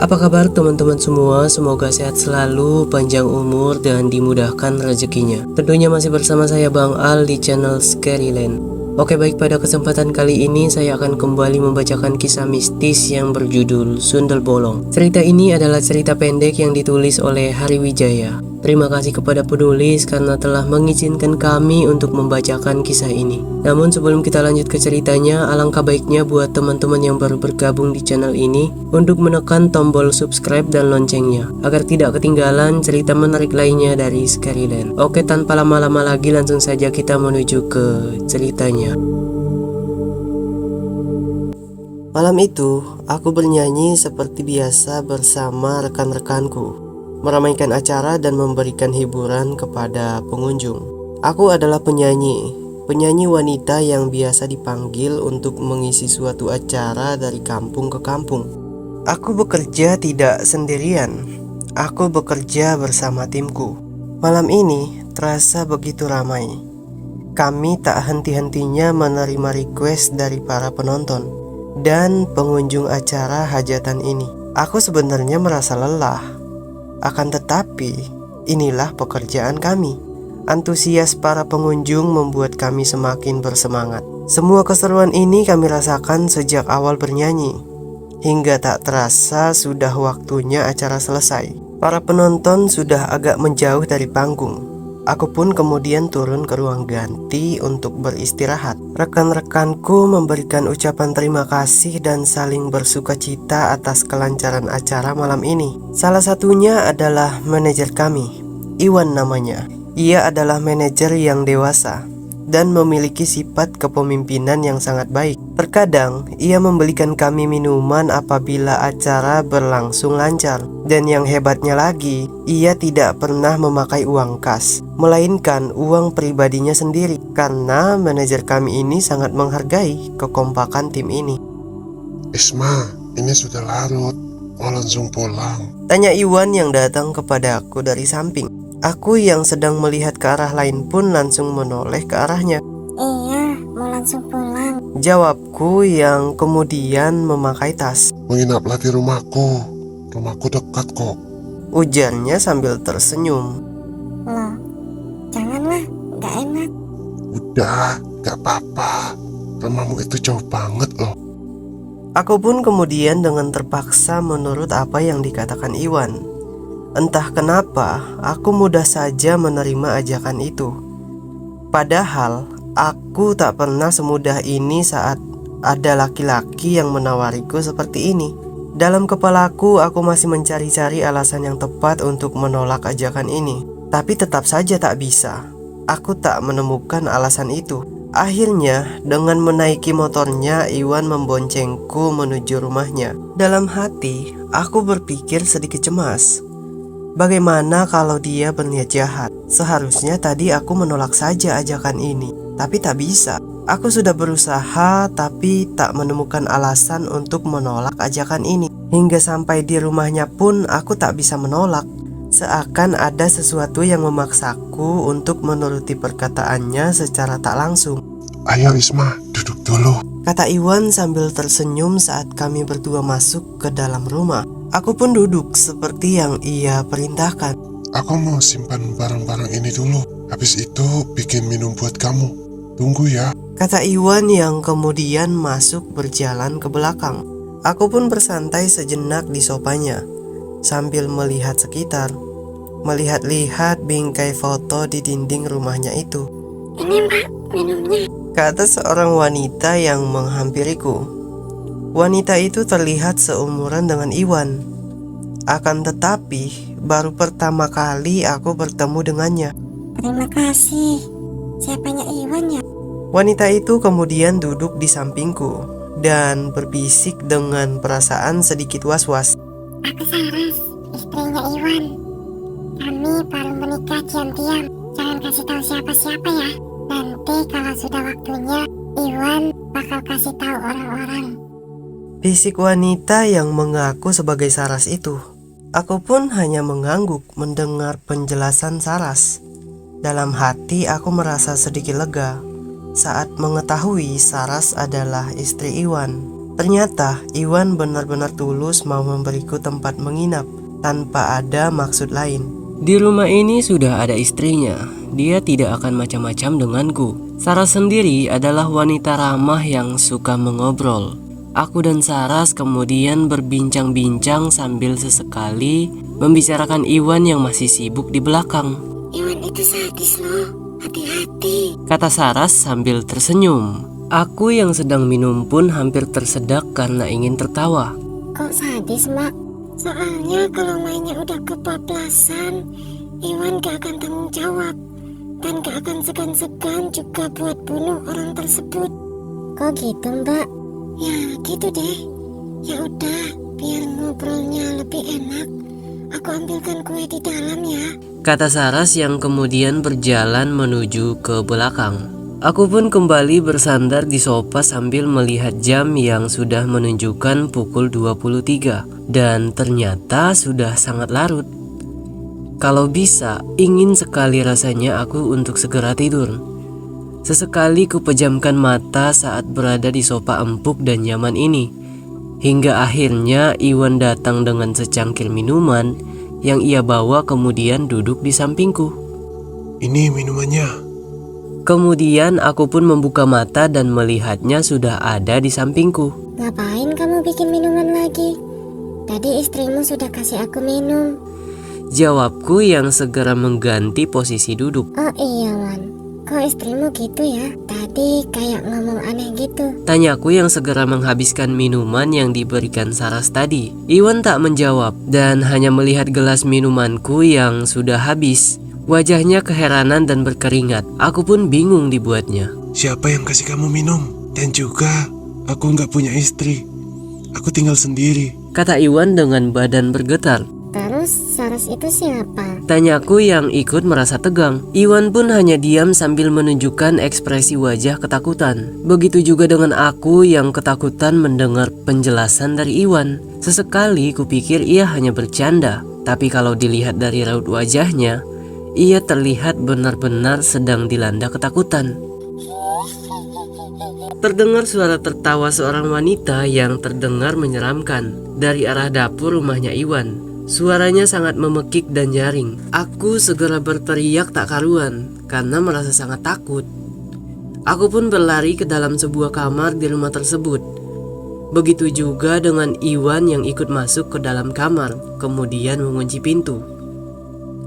Apa kabar teman-teman semua? Semoga sehat selalu, panjang umur, dan dimudahkan rezekinya. Tentunya masih bersama saya Bang Al di channel Scaryland. Oke, baik, pada kesempatan kali ini saya akan kembali membacakan kisah mistis yang berjudul Sundel Bolong. Cerita ini adalah cerita pendek yang ditulis oleh Hari Wijaya. Terima kasih kepada penulis karena telah mengizinkan kami untuk membacakan kisah ini. Namun sebelum kita lanjut ke ceritanya, alangkah baiknya buat teman-teman yang baru bergabung di channel ini untuk menekan tombol subscribe dan loncengnya agar tidak ketinggalan cerita menarik lainnya dari Scaryland. Oke, tanpa lama-lama lagi langsung saja kita menuju ke ceritanya. Malam itu, aku bernyanyi seperti biasa bersama rekan-rekanku, meramaikan acara dan memberikan hiburan kepada pengunjung. Aku adalah penyanyi wanita yang biasa dipanggil untuk mengisi suatu acara dari kampung ke kampung. Aku bekerja tidak sendirian, aku bekerja bersama timku. Malam ini terasa begitu ramai. Kami tak henti-hentinya menerima request dari para penonton dan pengunjung acara hajatan ini. Aku sebenarnya merasa lelah, akan tetapi inilah pekerjaan kami. Antusias para pengunjung membuat kami semakin bersemangat. Semua keseruan ini kami rasakan sejak awal bernyanyi, hingga tak terasa sudah waktunya acara selesai. Para penonton sudah agak menjauh dari panggung. Aku pun kemudian turun ke ruang ganti untuk beristirahat. Rekan-rekanku memberikan ucapan terima kasih dan saling bersukacita atas kelancaran acara malam ini. Salah satunya adalah manajer kami, Iwan namanya. Ia adalah manajer yang dewasa dan memiliki sifat kepemimpinan yang sangat baik. Terkadang ia membelikan kami minuman apabila acara berlangsung lancar. Dan yang hebatnya lagi, ia tidak pernah memakai uang kas, melainkan uang pribadinya sendiri. Karena manajer kami ini sangat menghargai kekompakan tim ini. Isma, ini sudah larut, mau langsung pulang? Tanya Iwan yang datang kepada aku dari samping. Aku yang sedang melihat ke arah lain pun langsung menoleh ke arahnya. Iya, mau langsung pulang. Jawabku yang kemudian memakai tas. Menginaplah di rumahku dekat kok. Ujarnya sambil tersenyum. Loh, janganlah, gak enak. Udah, gak apa-apa. Rumahmu itu jauh banget loh. Aku pun kemudian dengan terpaksa menurut apa yang dikatakan Iwan. Entah kenapa, aku mudah saja menerima ajakan itu. Padahal, aku tak pernah semudah ini saat ada laki-laki yang menawariku seperti ini. Dalam kepalaku, aku masih mencari-cari alasan yang tepat untuk menolak ajakan ini. Tapi tetap saja tak bisa. Aku tak menemukan alasan itu. Akhirnya, dengan menaiki motornya, Iwan memboncengku menuju rumahnya. Dalam hati, aku berpikir sedikit cemas. Bagaimana kalau dia berniat jahat? Seharusnya tadi aku menolak saja ajakan ini, tapi tak bisa. Aku sudah berusaha tapi tak menemukan alasan untuk menolak ajakan ini. Hingga sampai di rumahnya pun aku tak bisa menolak. Seakan ada sesuatu yang memaksaku untuk menuruti perkataannya secara tak langsung. Ayo Isma, duduk dulu, kata Iwan sambil tersenyum saat kami berdua masuk ke dalam rumah. Aku pun duduk seperti yang ia perintahkan. Aku mau simpan barang-barang ini dulu. Habis itu bikin minum buat kamu. Tunggu ya, kata Iwan yang kemudian masuk berjalan ke belakang. Aku pun bersantai sejenak di sofanya sambil melihat sekitar, melihat-lihat bingkai foto di dinding rumahnya itu. Ini mbak, minumnya. Kata seorang wanita yang menghampiriku. Wanita itu terlihat seumuran dengan Iwan. Akan tetapi, baru pertama kali aku bertemu dengannya. Terima kasih. Siapanya Iwan ya? Wanita itu kemudian duduk di sampingku dan berbisik dengan perasaan sedikit was-was. Aku Saras, istrinya Iwan. Kami baru menikah diam-diam. Jangan kasih tahu siapa-siapa ya. Nanti kalau sudah waktunya, Iwan bakal kasih tahu orang-orang. Bisik wanita yang mengaku sebagai Saras itu. Aku pun hanya mengangguk mendengar penjelasan Saras. Dalam hati aku merasa sedikit lega saat mengetahui Saras adalah istri Iwan. Ternyata Iwan benar-benar tulus mau memberiku tempat menginap tanpa ada maksud lain. Di rumah ini sudah ada istrinya. Dia tidak akan macam-macam denganku. Saras sendiri adalah wanita ramah yang suka mengobrol. Aku dan Saras kemudian berbincang-bincang sambil sesekali membicarakan Iwan yang masih sibuk di belakang. Iwan itu sadis loh, hati-hati. Kata Saras sambil tersenyum. Aku yang sedang minum pun hampir tersedak karena ingin tertawa. Kok sadis, Mbak? Soalnya kalau mainnya udah kebablasan, Iwan gak akan tanggung jawab. Dan gak akan segan-segan juga buat bunuh orang tersebut. Kok gitu, Mbak? Ya gitu deh. Ya udah, biar ngobrolnya lebih enak, aku ambilkan kue di dalam ya. Kata Saras yang kemudian berjalan menuju ke belakang. Aku pun kembali bersandar di sofa sambil melihat jam yang sudah menunjukkan pukul 23. Dan ternyata sudah sangat larut. Kalau bisa, ingin sekali rasanya aku untuk segera tidur. Sesekali kupejamkan mata saat berada di sofa empuk dan nyaman ini. Hingga akhirnya Iwan datang dengan secangkir minuman yang ia bawa kemudian duduk di sampingku. Ini minumannya. Kemudian aku pun membuka mata dan melihatnya sudah ada di sampingku. Ngapain kamu bikin minuman lagi? Tadi istrimu sudah kasih aku minum. Jawabku yang segera mengganti posisi duduk. Oh iya, Wan. Kok istrimu gitu ya? Tadi kayak ngomong aneh gitu. Tanyaku yang segera menghabiskan minuman yang diberikan Saras tadi. Iwan tak menjawab dan hanya melihat gelas minumanku yang sudah habis. Wajahnya keheranan dan berkeringat. Aku pun bingung dibuatnya. Siapa yang kasih kamu minum? Dan juga, aku nggak punya istri. Aku tinggal sendiri. Kata Iwan dengan badan bergetar. Terus Saras itu siapa? Tanyaku yang ikut merasa tegang. Iwan pun hanya diam sambil menunjukkan ekspresi wajah ketakutan. Begitu juga dengan aku yang ketakutan mendengar penjelasan dari Iwan. Sesekali kupikir ia hanya bercanda. Tapi kalau dilihat dari raut wajahnya, ia terlihat benar-benar sedang dilanda ketakutan. Terdengar suara tertawa seorang wanita yang terdengar menyeramkan dari arah dapur rumahnya Iwan. Suaranya sangat memekik dan nyaring. Aku segera berteriak tak karuan karena merasa sangat takut. Aku pun berlari ke dalam sebuah kamar di rumah tersebut. Begitu juga dengan Iwan yang ikut masuk ke dalam kamar, kemudian mengunci pintu.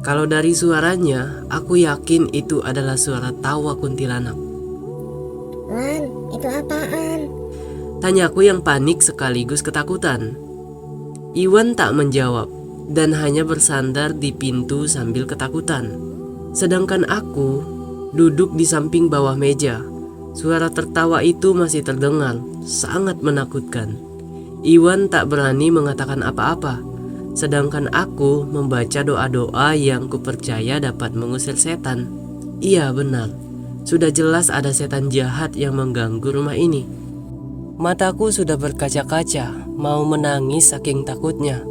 Kalau dari suaranya, aku yakin itu adalah suara tawa kuntilanak. Wan, itu apaan? Tanyaku yang panik sekaligus ketakutan. Iwan tak menjawab dan hanya bersandar di pintu sambil ketakutan. Sedangkan aku duduk di samping bawah meja. Suara tertawa itu masih terdengar, sangat menakutkan. Iwan tak berani mengatakan apa-apa. Sedangkan aku membaca doa-doa yang kupercaya dapat mengusir setan. Iya benar, sudah jelas ada setan jahat yang mengganggu rumah ini. Mataku sudah berkaca-kaca, mau menangis saking takutnya.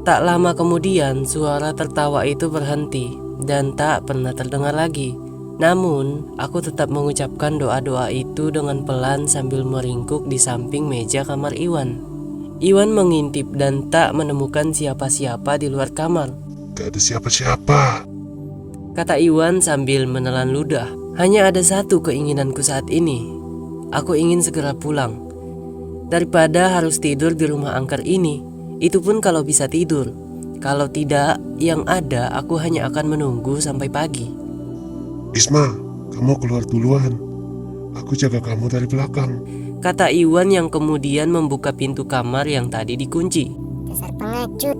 Tak lama kemudian suara tertawa itu berhenti dan tak pernah terdengar lagi. Namun aku tetap mengucapkan doa-doa itu dengan pelan sambil meringkuk di samping meja kamar Iwan. Iwan mengintip dan tak menemukan siapa-siapa di luar kamar. Gak ada siapa-siapa. Kata Iwan sambil menelan ludah. Hanya ada satu keinginanku saat ini. Aku ingin segera pulang. Daripada harus tidur di rumah angker ini. Itu pun kalau bisa tidur. Kalau tidak, yang ada aku hanya akan menunggu sampai pagi. Isma, kamu keluar duluan. Aku jaga kamu dari belakang. Kata Iwan yang kemudian membuka pintu kamar yang tadi dikunci. Dasar pengecut.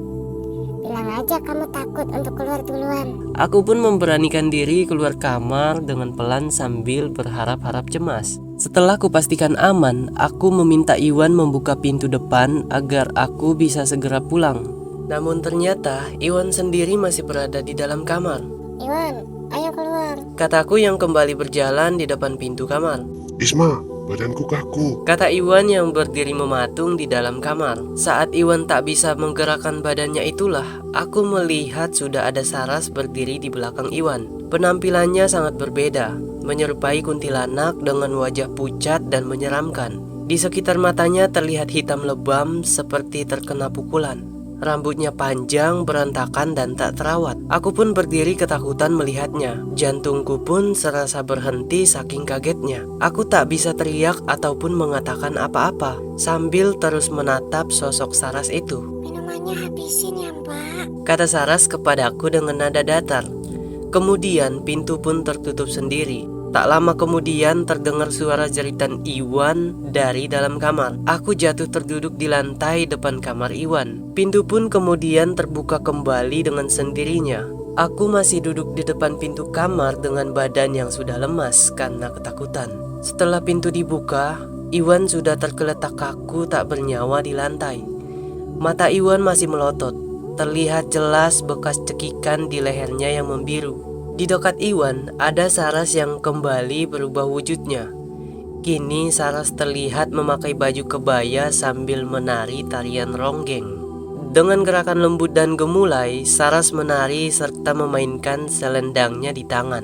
Bilang aja kamu takut untuk keluar duluan. Aku pun memberanikan diri keluar kamar dengan pelan sambil berharap-harap cemas. Setelah kupastikan aman, aku meminta Iwan membuka pintu depan agar aku bisa segera pulang. Namun ternyata Iwan sendiri masih berada di dalam kamar. Iwan, ayo keluar. Kataku yang kembali berjalan di depan pintu kamar. Isma, badanku kaku. Kata Iwan yang berdiri mematung di dalam kamar. Saat Iwan tak bisa menggerakkan badannya itulah, aku melihat sudah ada Saras berdiri di belakang Iwan. Penampilannya sangat berbeda, menyerupai kuntilanak dengan wajah pucat dan menyeramkan. Di sekitar matanya terlihat hitam lebam seperti terkena pukulan. Rambutnya panjang, berantakan, dan tak terawat. Aku pun berdiri ketakutan melihatnya. Jantungku pun serasa berhenti saking kagetnya. Aku tak bisa teriak ataupun mengatakan apa-apa sambil terus menatap sosok Saras itu. Minumannya habisin ya Mbak, Kata Saras kepadaku dengan nada datar. Kemudian pintu pun tertutup sendiri. Tak lama kemudian terdengar suara jeritan Iwan dari dalam kamar. Aku jatuh terduduk di lantai depan kamar Iwan. Pintu pun kemudian terbuka kembali dengan sendirinya. Aku masih duduk di depan pintu kamar dengan badan yang sudah lemas karena ketakutan. Setelah pintu dibuka, Iwan sudah tergeletak kaku tak bernyawa di lantai. Mata Iwan masih melotot. Terlihat jelas bekas cekikan di lehernya yang membiru. Di dekat Iwan ada Saras yang kembali berubah wujudnya. Kini Saras terlihat memakai baju kebaya sambil menari tarian ronggeng. Dengan gerakan lembut dan gemulai, Saras menari serta memainkan selendangnya di tangan.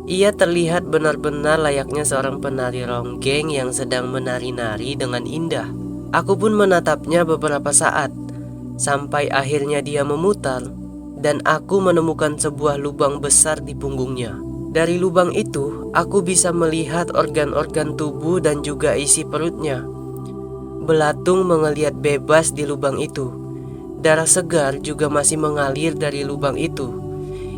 Ia terlihat benar-benar layaknya seorang penari ronggeng yang sedang menari-nari dengan indah. Aku pun menatapnya beberapa saat, sampai akhirnya dia memutar dan aku menemukan sebuah lubang besar di punggungnya. Dari lubang itu, aku bisa melihat organ-organ tubuh dan juga isi perutnya. Belatung mengeliat bebas di lubang itu. Darah segar juga masih mengalir dari lubang itu,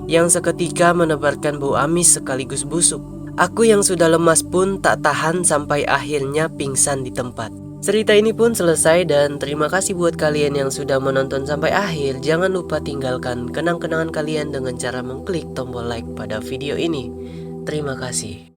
yang seketika menebarkan bau amis sekaligus busuk. Aku yang sudah lemas pun tak tahan sampai akhirnya pingsan di tempat. Cerita ini pun selesai dan terima kasih buat kalian yang sudah menonton sampai akhir. Jangan lupa tinggalkan kenang-kenangan kalian dengan cara mengklik tombol like pada video ini. Terima kasih.